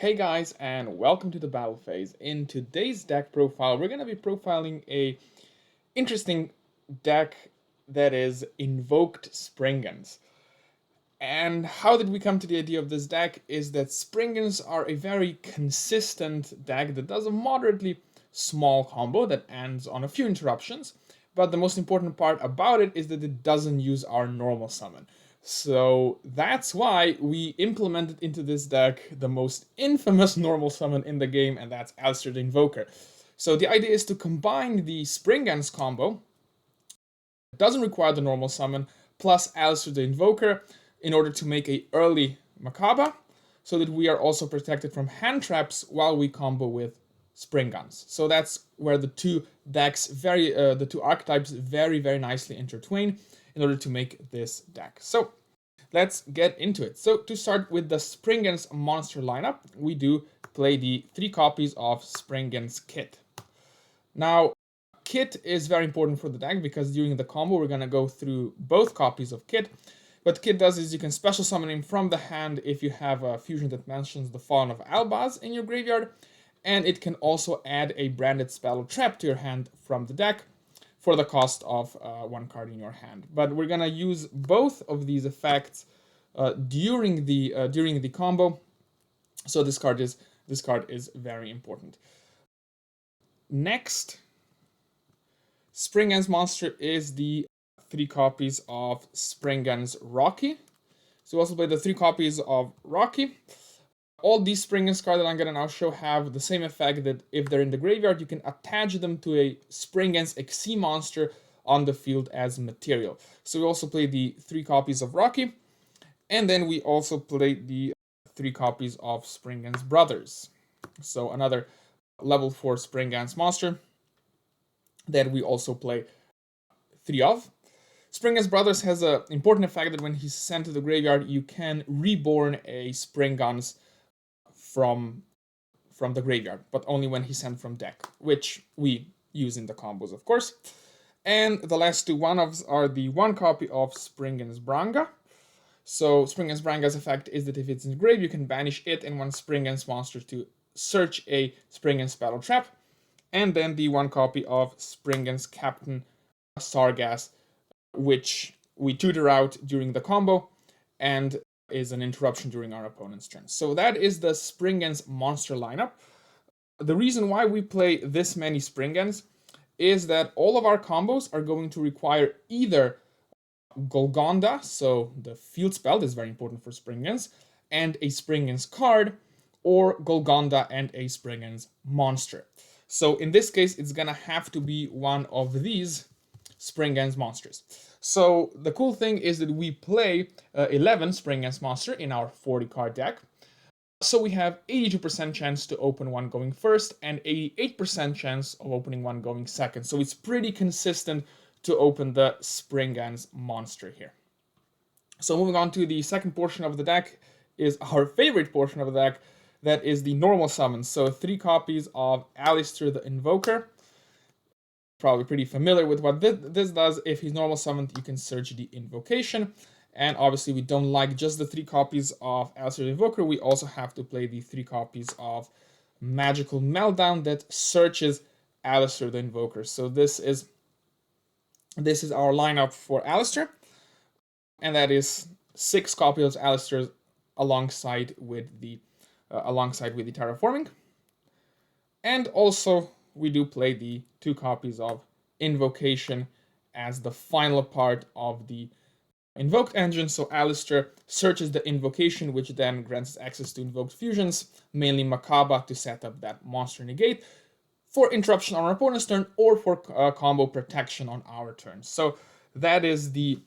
Hey guys, and welcome to the battle phase. In today's deck profile, we're going to be profiling a interesting deck that is Invoked Springans. And how did we come to the idea of this deck is that Springans are a very consistent deck that does a moderately small combo that ends on a few interruptions, but the most important part about it is that it doesn't use our normal summon. So that's why we implemented into this deck the most infamous normal summon in the game, and that's Alistair the Invoker. So the idea is to combine the Springans combo, it doesn't require the normal summon, plus Alistair the Invoker, in order to make a early Mechaba, so that we are also protected from Handtraps while we combo with Springans. So that's where the two decks, the two archetypes very nicely intertwine in order to make this deck. So let's get into it. So to start with the Springans monster lineup, we do play the 3 copies of Springans Kit. Now, Kit is very important for the deck because during the combo we're going to go through both copies of Kit. What Kit does is you can special summon him from the hand if you have a fusion that mentions the Fallen of Albaz in your graveyard, and it can also add a branded spell or trap to your hand from the deck for the cost of 1 card in your hand. But we're gonna use both of these effects during the combo, so this card is very important. Next, Springans monster is the 3 copies of Springans Rocky. So we also play the 3 copies of Rocky. All these Springans cards that I'm gonna now show have the same effect that if they're in the graveyard, you can attach them to a Springans XC monster on the field as material. So we also play the 3 copies of Rocky, and then we also play the 3 copies of Springans Brothers. So another level 4 Springans monster that we also play 3 of. Springans Brothers has an important effect that when he's sent to the graveyard, you can reborn a Springans from the graveyard, but only when he's sent from deck, which we use in the combos, of course. And the last 2 one-offs are the 1 copy of Springans Branga. So Springans Branga's effect is that if it's in the grave, you can banish it and 1 Springans monster to search a Springans Battle Trap. And then the 1 copy of Springans Captain Sargas, which we tutor out during the combo and is an interruption during our opponent's turn. So that is the Springans monster lineup. The reason why we play this many Springans is that all of our combos are going to require either Golgonda, so the field spell is very important for Springans, and a Springans card, or Golgonda and a Springans monster. So in this case, it's gonna have to be one of these Springans monsters. So the cool thing is that we play 11 Springans monster in our 40 card deck. So we have 82% chance to open one going first and 88% chance of opening one going second. So it's pretty consistent to open the Springans monster here. So moving on to the second portion of the deck is our favorite portion of the deck, that is the normal summons. So 3 copies of Alistair the Invoker. Probably pretty familiar with what this does. If he's normal summoned, you can search the invocation. And obviously we don't like just the 3 copies of Alistair the Invoker, we also have to play the 3 copies of Magical Meltdown that searches Alistair the Invoker. So this is our lineup for Alistair, and that is 6 copies of Alistair alongside with the terraforming. And also we do play the 2 copies of Invocation as the final part of the Invoked engine. So Alistair searches the Invocation, which then grants access to Invoked Fusions, mainly Mechaba, to set up that monster negate for interruption on our opponent's turn or for combo protection on our turn. So that is the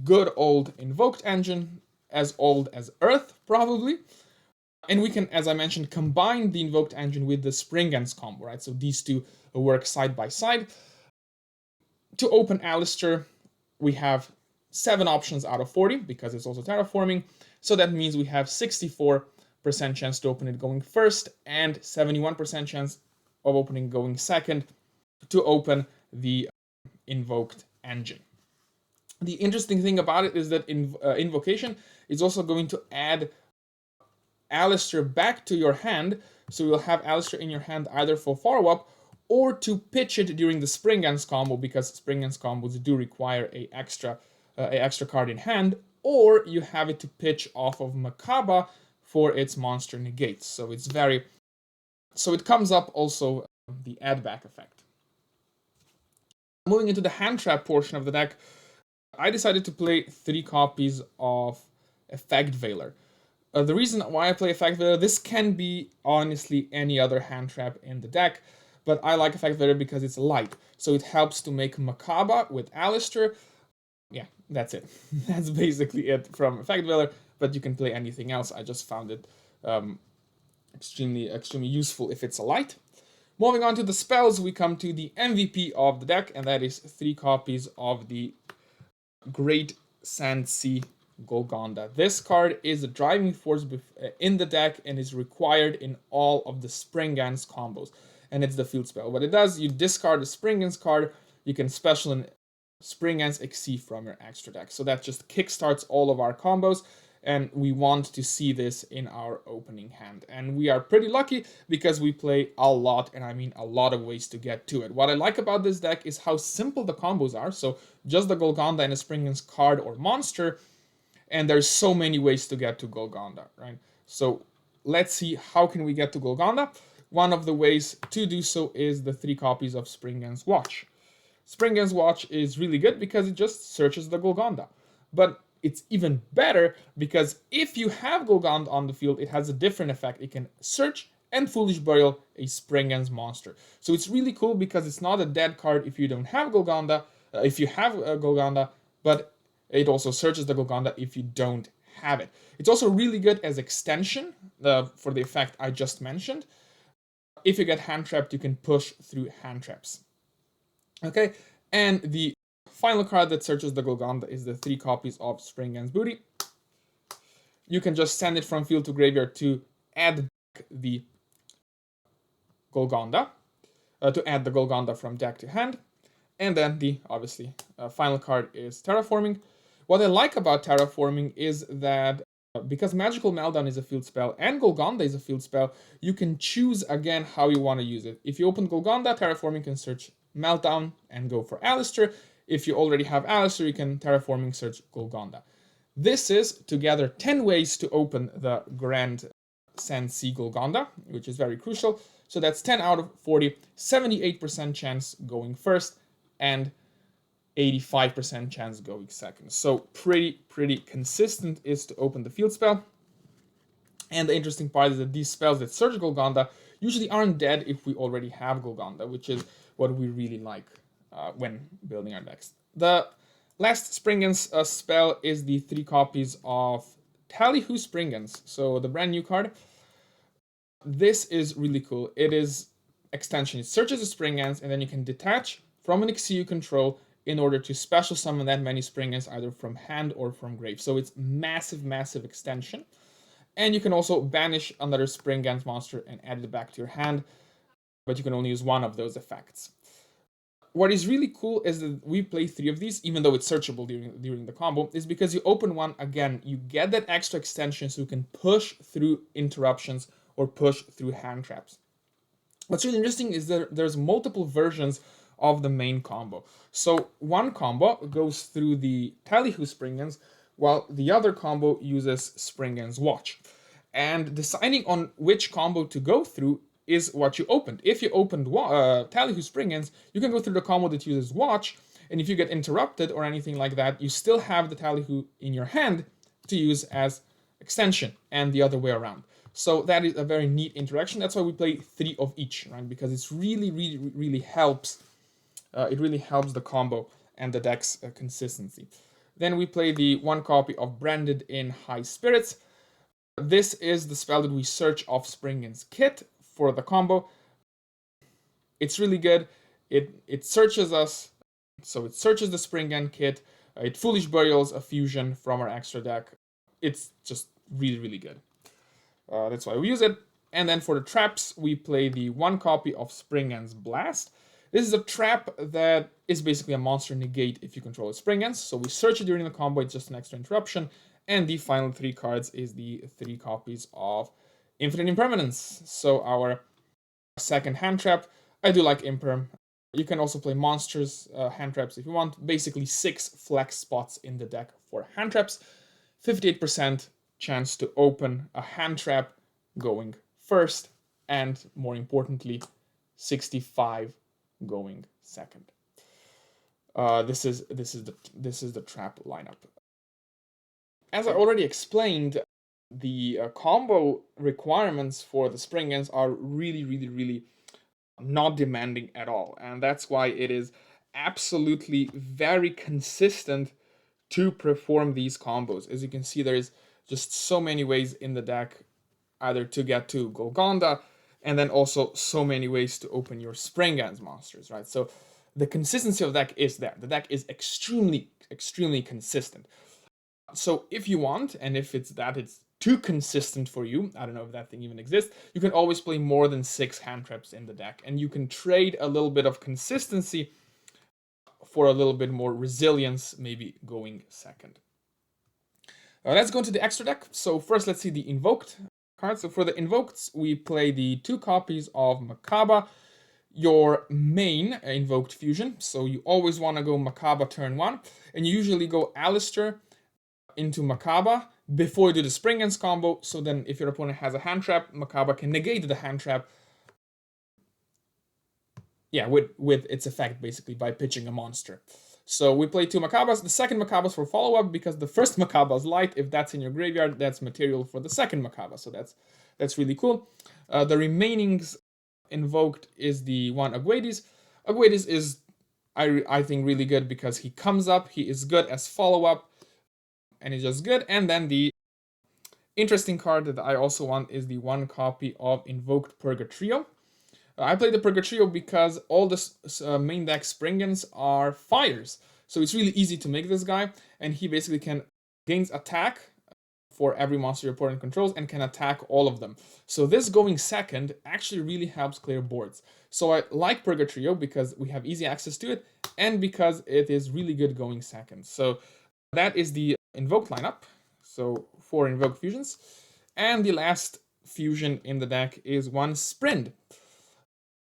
good old Invoked engine, as old as Earth, probably. And we can, as I mentioned, combine the Invoked engine with the Springans combo, right? So these two work side by side. To open Alistair, we have 7 options out of 40 because it's also terraforming. So that means we have 64% chance to open it going first and 71% chance of opening going second to open the Invoked engine. The interesting thing about it is that Invocation is also going to add Alistair back to your hand, so you'll have Alistair in your hand either for follow-up or to pitch it during the Springans combo, because Springans combos do require a extra card in hand, or you have it to pitch off of Mechaba for its monster negates. So it comes up also the add back effect. Moving into the hand trap portion of the deck, I decided to play 3 copies of Effect Veiler. The reason why I play Effect Veiler, this can be honestly any other hand trap in the deck, but I like Effect Veiler because it's light, so it helps to make Mechaba with Alistair. Yeah, that's it. That's basically it from Effect Veiler, but you can play anything else. I just found it extremely useful if it's a light. Moving on to the spells, we come to the MVP of the deck, and that is 3 copies of the Great Sand Sea Golgonda. This card is a driving force in the deck and is required in all of the Springans combos. And it's the field spell. What it does, you discard a Springans card, you can special an Springans Exceed from your extra deck. So that just kickstarts all of our combos, and we want to see this in our opening hand. And we are pretty lucky because we play a lot, and I mean a lot of ways to get to it. What I like about this deck is how simple the combos are. So just the Golgonda and a Springans card or monster, and there's so many ways to get to Golgonda, right? So let's see, how can we get to Golgonda? One of the ways to do so is the 3 copies of Springans Watch. Springans Watch is really good because it just searches the Golgonda. But it's even better because if you have Golgonda on the field, it has a different effect. It can search and Foolish Burial a Springans monster. So it's really cool because it's not a dead card if you don't have Golgonda, if you have Golgonda, but it also searches the Golgonda if you don't have it. It's also really good as extension for the effect I just mentioned. If you get hand trapped, you can push through hand traps. Okay, and the final card that searches the Golgonda is the 3 copies of Springans Booty. You can just send it from field to graveyard to add back the Golgonda, to add the Golgonda from deck to hand. And then the, obviously, final card is Terraforming. What I like about Terraforming is that because Magical Meltdown is a field spell and Golgonda is a field spell, you can choose again how you want to use it. If you open Golgonda, Terraforming can search Meltdown and go for Alistair. If you already have Alistair, you can Terraforming search Golgonda. This is together 10 ways to open the Grand Sand Sea Golgonda, which is very crucial. So that's 10 out of 40, 78% chance going first, and 85% chance going second. So pretty consistent is to open the field spell. And the interesting part is that these spells that search Golgonda usually aren't dead if we already have Golgonda, which is what we really like when building our decks. The last Springans spell is the 3 copies of Tallyho Springans, so the brand new card. This is really cool. It is extension. It searches the Springans, and then you can detach from an Exceed you control in order to special summon that many Springans either from hand or from grave. So it's massive extension. And you can also banish another Springans monster and add it back to your hand, but you can only use one of those effects. What is really cool is that we play 3 of these, even though it's searchable during the combo, is because you open one, again, you get that extra extension so you can push through interruptions or push through hand traps. What's really interesting is that there's multiple versions of the main combo. So one combo goes through the Tallyho Springans, while the other combo uses Springans Watch. And deciding on which combo to go through is what you opened. If you opened Tallyho Springans, you can go through the combo that uses Watch, and if you get interrupted or anything like that, you still have the Tallyho in your hand to use as extension, and the other way around. So that is a very neat interaction. That's why we play 3 of each, right? Because it's really helps. It really helps the combo and the deck's consistency. Then we play the 1 copy of Branded in High Spirits. This is the spell that we search off Springans Kit for the combo. It's really good. It searches us, so it searches the Springan Kit. It Foolish Burials a fusion from our extra deck. It's just really good. That's why we use it. And then for the traps, we play the 1 copy of Springans Blast. This is a trap that is basically a monster negate if you control a Springans. So we search it during the combo, it's just an extra interruption. And the final 3 cards is the 3 copies of Infinite Impermanence, so our second hand trap. I do like Imperm. You can also play monsters, hand traps if you want. Basically 6 flex spots in the deck for hand traps. 58% chance to open a hand trap going first, and more importantly, 65 going second. This is the trap lineup. As I already explained, the combo requirements for the Springans are really not demanding at all, and that's why it is absolutely very consistent to perform these combos. As you can see, there's just so many ways in the deck either to get to Golgonda, and then also so many ways to open your Springans monsters, right? So the consistency of the deck is there. The deck is extremely consistent. So if you want, and if it's too consistent for you, I don't know if that thing even exists, you can always play more than 6 hand traps in the deck, and you can trade a little bit of consistency for a little bit more resilience, maybe going second. Let's go into the extra deck. So first, let's see the Invoked cards. So for the Invoked, we play the 2 copies of Mechaba, your main Invoked Fusion. So you always want to go Mechaba turn 1, and you usually go Alistair into Mechaba before you do the Springans combo. So then if your opponent has a hand trap, Mechaba can negate the hand trap, yeah, with its effect, basically, by pitching a monster. So we play 2 Mechabas. The second Mechabas for follow-up, because the first Mechaba is light. If that's in your graveyard, that's material for the second Mechaba. So that's really cool. The remaining invoked is the one Aguades. Aguades is, I think, really good because he comes up, he is good as follow-up, and he's just good. And then the interesting card that I also want is the 1 copy of Invoked Purgatrio. I play the Purgatrio because all the main deck Springans are fires. So it's really easy to make this guy, and he basically gains attack for every monster your opponent controls and can attack all of them. So this going second actually really helps clear boards. So I like Purgatrio because we have easy access to it, and because it is really good going second. So that is the Invoked lineup. So 4 Invoked fusions. And the last fusion in the deck is 1 Sprint.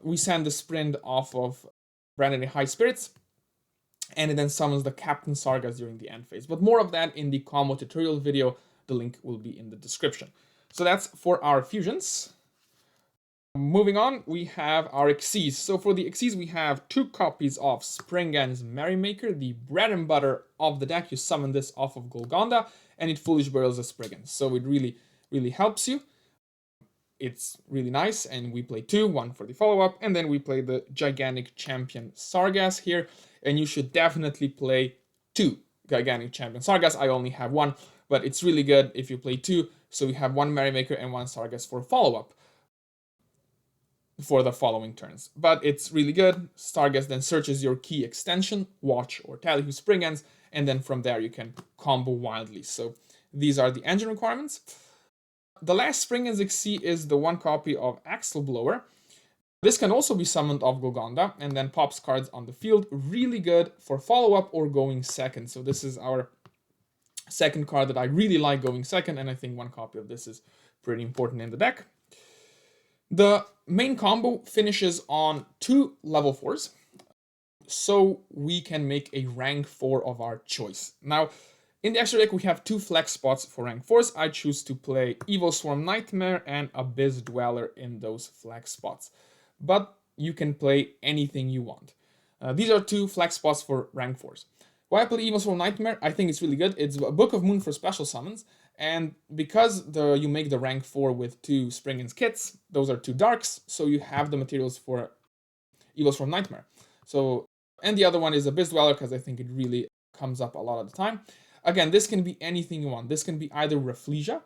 We send the Sprint off of Branded High Spirits, and it then summons the Captain Sargas during the end phase. But more of that in the combo tutorial video. The link will be in the description. So that's for our fusions. Moving on, we have our Xyz. So for the Xyz, we have 2 copies of Springans Merrymaker, the bread and butter of the deck. You summon this off of Golgonda, and it Foolish Burials the Spriggans. So it really helps you. It's really nice, and we play 2, 1 for the follow-up, and then we play the Gigantic Champion Sargas here, and you should definitely play 2 Gigantic Champion Sargas. I only have 1, but it's really good if you play 2, so you have 1 Merrymaker and 1 Sargas for follow-up for the following turns. But it's really good. Sargas then searches your key extension, Watch or Tallyho Springans, and then from there you can combo wildly. So these are the engine requirements. The last Springans Xyz is the 1 copy of Axle Blower. This can also be summoned off Golgonda and then pops cards on the field. Really good for follow-up or going second. So this is our second card that I really like going second, and I think 1 copy of this is pretty important in the deck. The main combo finishes on 2 level 4s, so we can make a rank 4 of our choice. Now, in the extra deck, we have 2 flex spots for rank 4s. I choose to play Evil Swarm Nightmare and Abyss Dweller in those flex spots. But you can play anything you want. These are 2 flex spots for rank 4s. Why I play Evil Swarm Nightmare? I think it's really good. It's a Book of Moon for special summons. And because you make the rank 4 with 2 Springans kits, those are 2 darks, so you have the materials for Evil Swarm Nightmare. So, and the other one is Abyss Dweller, because I think it really comes up a lot of the time. Again, this can be anything you want. This can be either Rafflesia,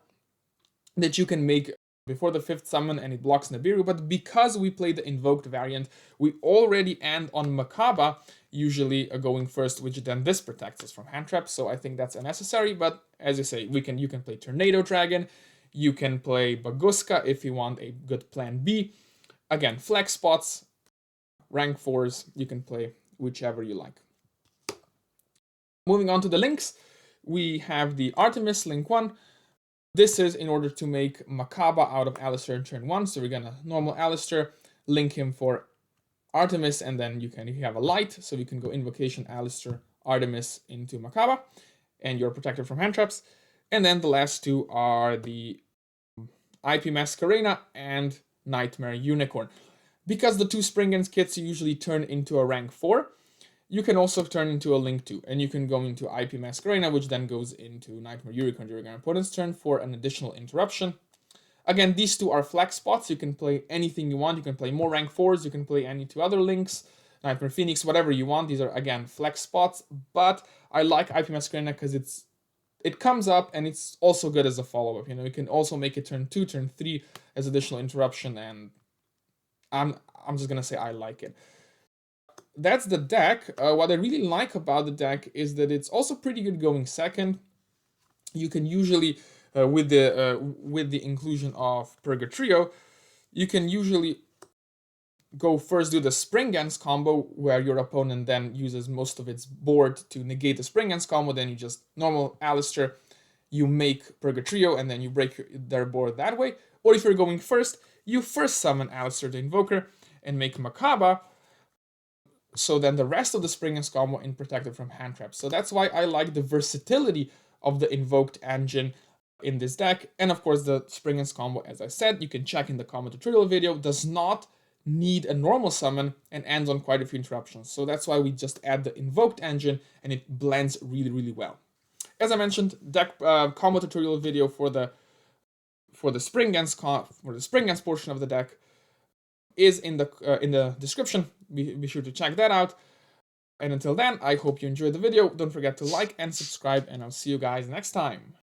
that you can make before the 5th summon and it blocks Nibiru, but because we play the Invoked variant, we already end on Mechaba, usually going first, which then this protects us from Handtraps, so I think that's unnecessary, but as you say, you can play Tornado Dragon, you can play Baguska if you want a good plan B. Again, flex spots, rank 4s, you can play whichever you like. Moving on to the links, we have the Artemis link 1. This is in order to make Mechaba out of Alistair in turn 1. So we're gonna normal Alistair, link him for Artemis, and then you have a light, so you can go Invocation Alistair Artemis into Mechaba, and you're protected from Handtraps. And then the last two are the IP Masquerena and Nightmare Unicorn. Because the two Springans kits usually turn into a rank 4, you can also turn into a Link 2, and you can go into IP Masquerena, which then goes into Nightmare Unicorn during an opponent's turn for an additional interruption. Again, these two are flex spots. You can play anything you want. You can play more rank 4s, you can play any two other links, Nightmare Phoenix, whatever you want. These are, again, flex spots, but I like IP Masquerena because it comes up and it's also good as a follow-up. You know, you can also make it turn 2, turn 3 as additional interruption, and I'm just gonna say I like it. That's the deck. What I really like about the deck is that it's also pretty good going second. You can usually, with the inclusion of Purgatrio, you can usually go first do the Springans combo, where your opponent then uses most of its board to negate the Springans combo. Then you just normal Alistair, you make Purgatrio, and then you break their board that way. Or if you're going first, you first summon Alistair the Invoker and make Mechaba, so then the rest of the Springans combo is protected from Handtraps. So that's why I like the versatility of the Invoked engine in this deck. And of course, the Springans combo, as I said, you can check in the combo tutorial video, does not need a normal summon and ends on quite a few interruptions. So that's why we just add the Invoked engine, and it blends really, really well. As I mentioned, deck combo tutorial video for the Springans portion of the deck is in the description. Be sure to check that out. And until then, I hope you enjoyed the video. Don't forget to like and subscribe, and I'll see you guys next time.